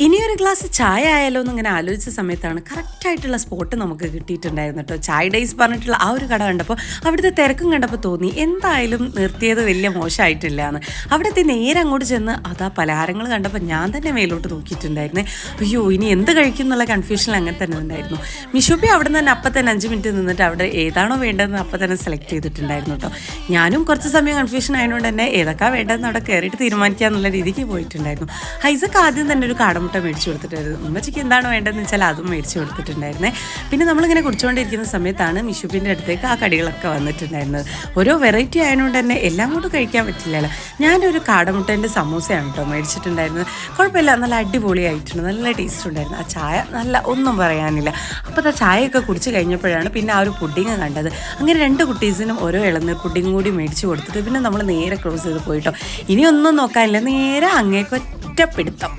ഇനിയൊരു ഗ്ലാസ് ചായ ആയാലോ എന്നിങ്ങനെ ആലോചിച്ച സമയത്താണ് കറക്റ്റായിട്ടുള്ള സ്പോട്ട് നമുക്ക് കിട്ടിയിട്ടുണ്ടായിരുന്നു കേട്ടോ. ചായ ഡേയ്സ് പറഞ്ഞിട്ടുള്ള ആ ഒരു കട കണ്ടപ്പോൾ അവിടുത്തെ തിരക്കും കണ്ടപ്പോൾ തോന്നി എന്തായാലും നിർത്തിയത് വലിയ മോശമായിട്ടില്ല എന്ന്. അവിടുത്തെ നേരെ അങ്ങോട്ട് ചെന്ന് അതാ പലഹാരങ്ങൾ കണ്ടപ്പോൾ ഞാൻ തന്നെ മേലോട്ട് നോക്കിയിട്ടുണ്ടായിരുന്നേ. അയ്യോ ഇനി എന്ത് കഴിക്കും എന്നുള്ള കൺഫ്യൂഷനിൽ അങ്ങനെ തന്നെ ഉണ്ടായിരുന്നു. മിഷുബി അവിടെ നിന്ന് തന്നെ അപ്പം തന്നെ 5 മിനിറ്റ് നിന്നിട്ട് അവിടെ ഏതാണോ വേണ്ടതെന്ന് അപ്പം തന്നെ സെലക്ട് ചെയ്തിട്ടുണ്ടായിരുന്നു കേട്ടോ. ഞാനും കുറച്ച് സമയം കൺഫ്യൂഷൻ ആയതുകൊണ്ട് തന്നെ ഏതൊക്കെ വേണ്ടതെന്ന് അവിടെ കയറിയിട്ട് തീരുമാനിക്കുക എന്നുള്ള രീതിക്ക് പോയിട്ടുണ്ടായിരുന്നു. ഹൈസക്ക് ആദ്യം തന്നെ ഒരു കാടമുട്ട മേടിച്ചു കൊടുത്തിട്ടായിരുന്നു. ഉമ്മച്ചിക്ക് എന്താണ് വേണ്ടതെന്ന് വെച്ചാൽ അതും മേടിച്ചു കൊടുത്തിട്ടുണ്ടായിരുന്നേ. പിന്നെ നമ്മളിങ്ങനെ കുടിച്ചുകൊണ്ടിരിക്കുന്ന സമയത്താണ് മിഷുബിൻ്റെ അടുത്തേക്ക് ആ കടികളൊക്കെ വന്നിട്ടുണ്ടായിരുന്നത്. ഓരോ വെറൈറ്റി ആയതുകൊണ്ട് തന്നെ എല്ലാം കൂടെ കഴിക്കാൻ പറ്റില്ലല്ലോ. ഞാനൊരു കാടമുട്ടേൻ്റെ സമൂസയാണ് കേട്ടോ മേടിച്ചിട്ടുണ്ടായിരുന്നത്. കുഴപ്പമില്ല, നല്ല അടിപൊളിയായിട്ടുണ്ട്, നല്ല ടേസ്റ്റ് ഉണ്ടായിരുന്നു. ആ ചായ നല്ല ഒന്നും പറയാനില്ല. അപ്പോൾ ആ ചായയൊക്കെ കുടിച്ച് കഴിഞ്ഞപ്പോഴാണ് പിന്നെ ആ ഒരു പുഡിങ് കണ്ടത്. അങ്ങനെ 2 കുട്ടീസിനും ഓരോ ഇളനീർ പുഡിങ് കൂടി മേടിച്ച് കൊടുത്തിട്ട് പിന്നെ നമ്മൾ നേരെ ക്രോസ് ചെയ്ത് പോയിട്ടോ. ഇനിയൊന്നും നോക്കാനില്ല, നേരെ അങ്ങേക്ക് ഒറ്റ പിടുത്തം.